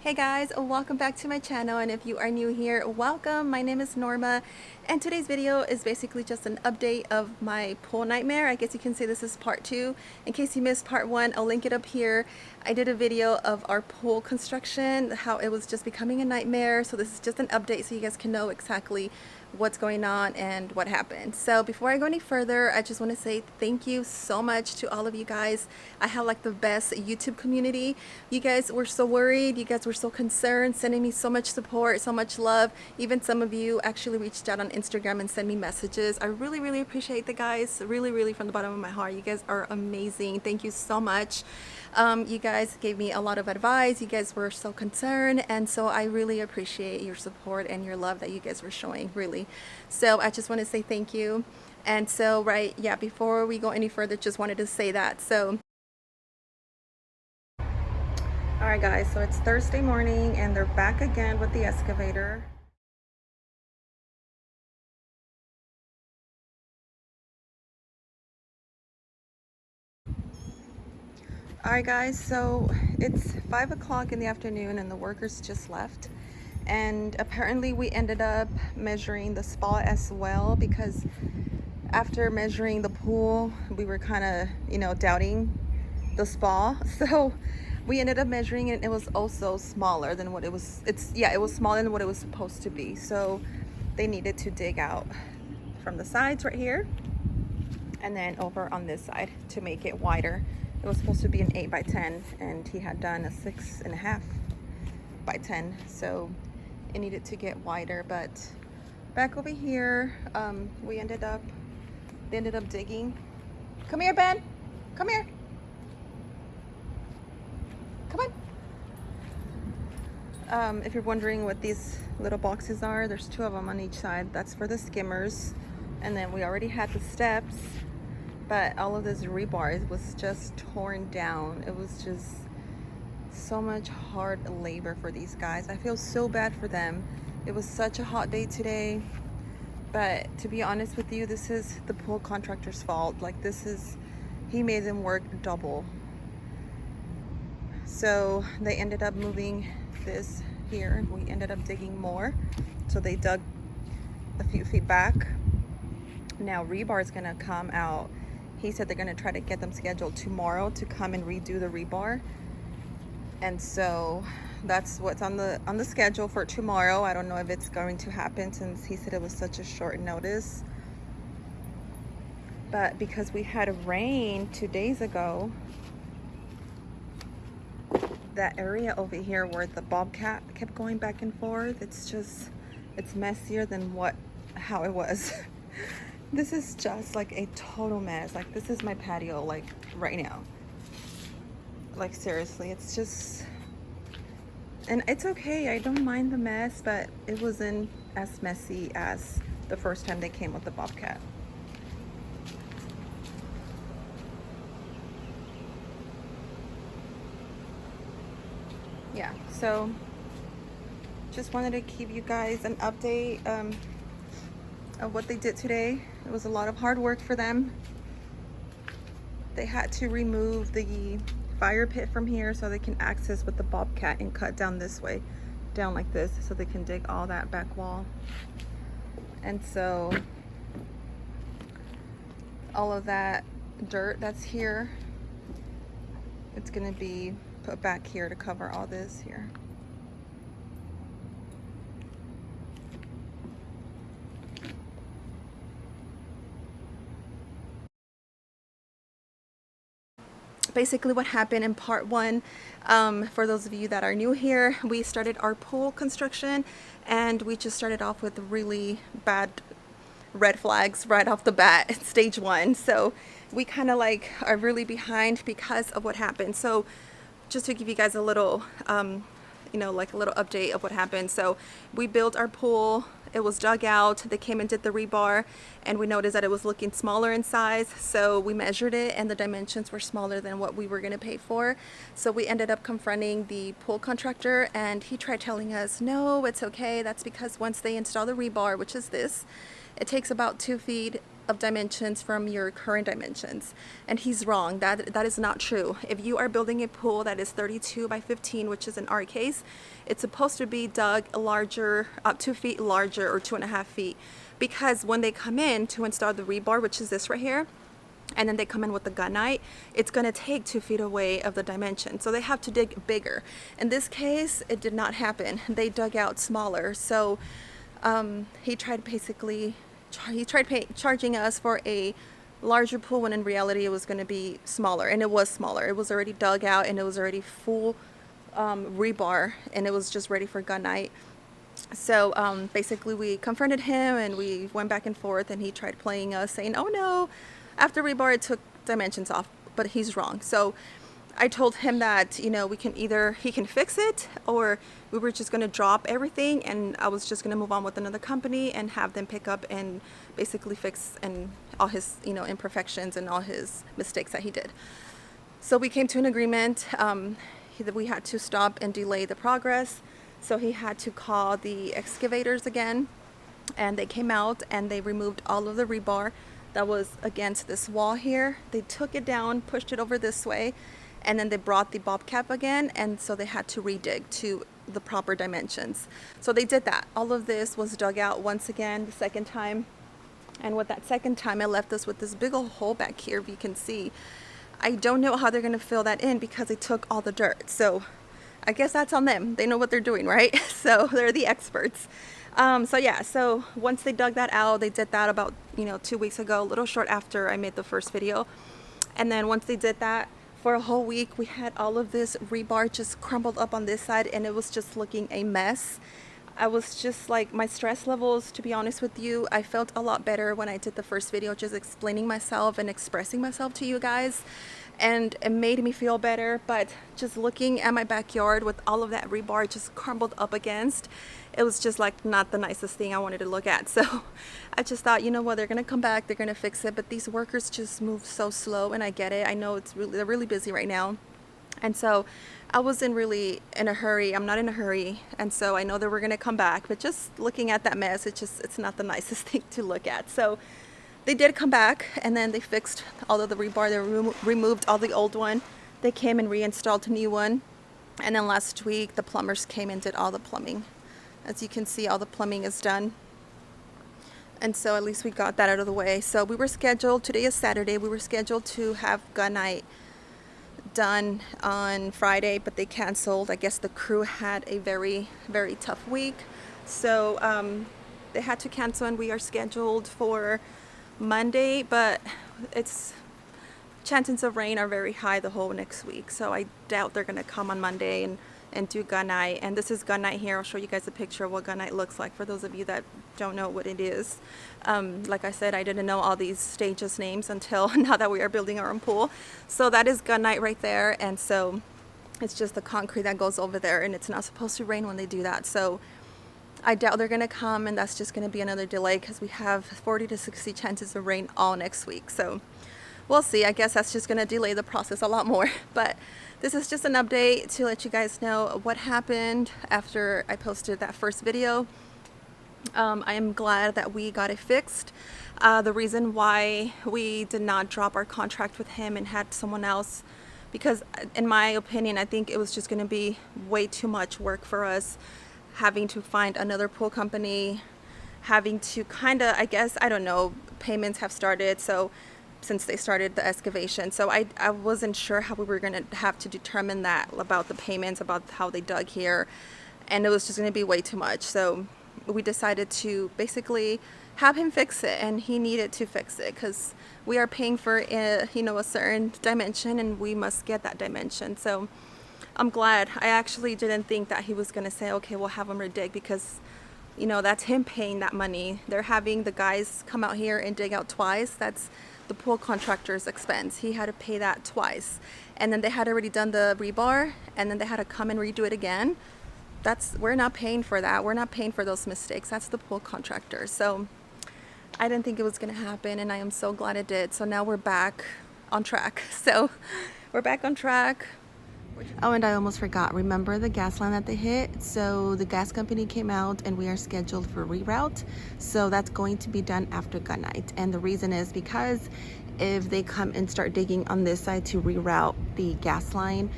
Hey guys, welcome back to my channel, and if you are new here, welcome. My name is Norma, and today's video is basically just an update of my pool nightmare. I guess you can say this is part 2. In case you missed part 1, I'll link it up here. I did a video of our pool construction, how it was just becoming a nightmare, so this is just an update so you guys can know exactly what's going on and what happened. So before I go any further, I just want to say thank you so much to all of you guys. I have like the best YouTube community. You guys were so worried, you guys were so concerned, sending me so much support, so much love. Even some of you actually reached out on Instagram and sent me messages. I really appreciate the guys, really from the bottom of my heart. You guys are amazing. Thank you so much. You guys gave me a lot of advice. You guys were so concerned, and so I really appreciate your support and your love that you guys were showing, really. So I just want to say thank you. And so before we go any further, just wanted to say that. So alright guys, so it's Thursday morning and they're back again with the excavator. Alright guys, so it's 5 o'clock in the afternoon and the workers just left. And apparently we ended up measuring the spa as well, because after measuring the pool, we were kind of, doubting the spa. So we ended up measuring it, and it was also smaller than what it was. It was smaller than what it was supposed to be. So they needed to dig out from the sides right here and then over on this side to make it wider. It was supposed to be an 8 by 10 and he had done a 6.5 by 10, so it needed to get wider. But back over here, they ended up digging. Come here, Ben. Come here. Come on. If you're wondering what these little boxes are, there's 2 of them on each side. That's for the skimmers. And then we already had the steps, but all of this rebar was just torn down. It was just so much hard labor for these guys. I feel so bad for them. It was such a hot day today, but to be honest with you, this is the pool contractor's fault. Like, he made them work double. So they ended up moving this here. We ended up digging more, so they dug a few feet back. Now rebar is gonna come out. He said they're gonna try to get them scheduled tomorrow to come and redo the rebar, and so that's what's on the schedule for tomorrow. I don't know if it's going to happen, since he said it was such a short notice, but because we had a rain 2 days ago, that area over here where the bobcat kept going back and forth, it's messier than how it was. This is just like a total mess. Like, this is my patio, like right now. Like, seriously, it's just, and it's okay, I don't mind the mess, but it wasn't as messy as the first time they came with the bobcat. Yeah, so just wanted to give you guys an update of what they did today. It was a lot of hard work for them. They had to remove the fire pit from here so they can access with the bobcat and cut down this way, down like this, so they can dig all that back wall. And so all of that dirt that's here, it's gonna be put back here to cover all this here. Basically what happened in part 1, for those of you that are new here, we started our pool construction, and we just started off with really bad red flags right off the bat at stage 1. So we kind of like are really behind because of what happened. So just to give you guys a little like a little update of what happened. So we built our pool, it was dug out, they came and did the rebar, and we noticed that it was looking smaller in size, so we measured it and the dimensions were smaller than what we were going to pay for. So we ended up confronting the pool contractor, and he tried telling us, no, it's okay, that's because once they install the rebar, which is this, it takes about 2 feet of dimensions from your current dimensions. And he's wrong. That is not true. If you are building a pool that is 32 by 15, which is in our case, it's supposed to be dug larger, up 2 feet larger or 2.5 feet. Because when they come in to install the rebar, which is this right here, and then they come in with the gunite, it's going to take 2 feet away of the dimension. So they have to dig bigger. In this case, it did not happen. They dug out smaller. So he tried charging us for a larger pool when in reality it was going to be smaller. And it was smaller. It was already dug out and it was already full rebar, and it was just ready for gunite. So basically we confronted him and we went back and forth, and he tried playing us, saying, oh no, after rebar it took dimensions off, but he's wrong. So I told him that, you know, he can fix it, or we were just going to drop everything and I was just going to move on with another company and have them pick up and basically fix and all his, you know, imperfections and all his mistakes that he did. So we came to an agreement that we had to stop and delay the progress. So he had to call the excavators again, and they came out and they removed all of the rebar that was against this wall here. They took it down, pushed it over this way, and then they brought the bobcat again, and so they had to redig to the proper dimensions. So they did that. All of this was dug out once again the second time, and with that second time it left us with this big old hole back here, if you can see. I don't know how they're going to fill that in because they took all the dirt. So I guess that's on them. They know what they're doing, right? So they're the experts. So yeah, so once they dug that out, they did that about, 2 weeks ago, a little short after I made the first video. And then once they did that, for a whole week, we had all of this rebar just crumbled up on this side, and it was just looking a mess. I was just like, my stress levels, to be honest with you, I felt a lot better when I did the first video, just explaining myself and expressing myself to you guys. And it made me feel better, but just looking at my backyard with all of that rebar just crumbled up against, it was just like not the nicest thing I wanted to look at. So I just thought, you know what, they're gonna come back, they're gonna fix it, but these workers just move so slow, and I get it. I know they're really busy right now, and so I wasn't really in a hurry. I'm not in a hurry, and so I know that we're gonna come back, but just looking at that mess, it's not the nicest thing to look at. So they did come back, and then they fixed all of the rebar. They removed all the old one. They came and reinstalled a new one. And then last week, the plumbers came and did all the plumbing. As you can see, all the plumbing is done. And so at least we got that out of the way. So we were scheduled, today is Saturday, we were scheduled to have gunite done on Friday, but they canceled. I guess the crew had a very, very tough week. So they had to cancel, and we are scheduled for Monday, but chances of rain are very high the whole next week, so I doubt they're gonna come on Monday and do gunite. And this is gunite here. I'll show you guys a picture of what gunite looks like for those of you that don't know what it is. Like I said, I didn't know all these stages names until now that we are building our own pool. So that is gunite right there, and so it's just the concrete that goes over there, and it's not supposed to rain when they do that. So I doubt they're gonna come, and that's just gonna be another delay because we have 40 to 60 chances of rain all next week. So we'll see. I guess that's just gonna delay the process a lot more. But this is just an update to let you guys know what happened after I posted that first video. I am glad that we got it fixed. The reason why we did not drop our contract with him and had someone else, because in my opinion, I think it was just gonna be way too much work for us, having to find another pool company, having to I guess, I don't know, payments have started, so since they started the excavation. So I wasn't sure how we were gonna have to determine that, about the payments, about how they dug here, and it was just gonna be way too much. So we decided to basically have him fix it, and he needed to fix it because we are paying for a certain dimension, and we must get that dimension. So I'm glad. I actually didn't think that he was going to say, okay, we'll have him redig, because, that's him paying that money. They're having the guys come out here and dig out twice. That's the pool contractor's expense. He had to pay that twice. And then they had already done the rebar, and then they had to come and redo it again. We're not paying for that. We're not paying for those mistakes. That's the pool contractor. So I didn't think it was going to happen, and I am so glad it did. So now we're back on track. So we're back on track. Oh, and I almost forgot. Remember the gas line that they hit? So the gas company came out and we are scheduled for reroute. So that's going to be done after gun night. And the reason is because if they come and start digging on this side to reroute the gas line,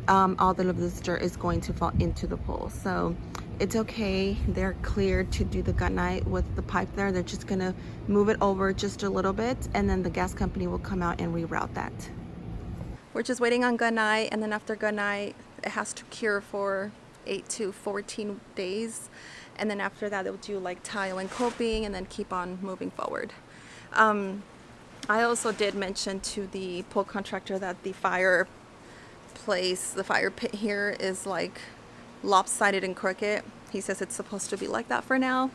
all the dirt is going to fall into the pool. So it's okay. They're cleared to do the gun night with the pipe there. They're just gonna move it over just a little bit, and then the gas company will come out and reroute that. We're just waiting on gun night, and then after gun night, it has to cure for 8 to 14 days. And then after that, they'll do like tile and coping and then keep on moving forward. I also did mention to the pool contractor that the fire pit here is like lopsided and crooked. He says it's supposed to be like that for now.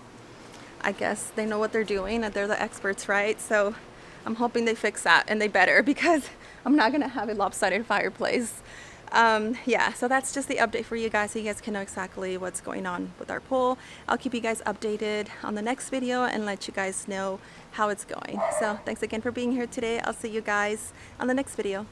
I guess they know what they're doing and they're the experts, right? So I'm hoping they fix that, and they better, because I'm not gonna have a lopsided fireplace. Yeah, so that's just the update for you guys, so you guys can know exactly what's going on with our pool. I'll keep you guys updated on the next video and let you guys know how it's going. So thanks again for being here today. I'll see you guys on the next video.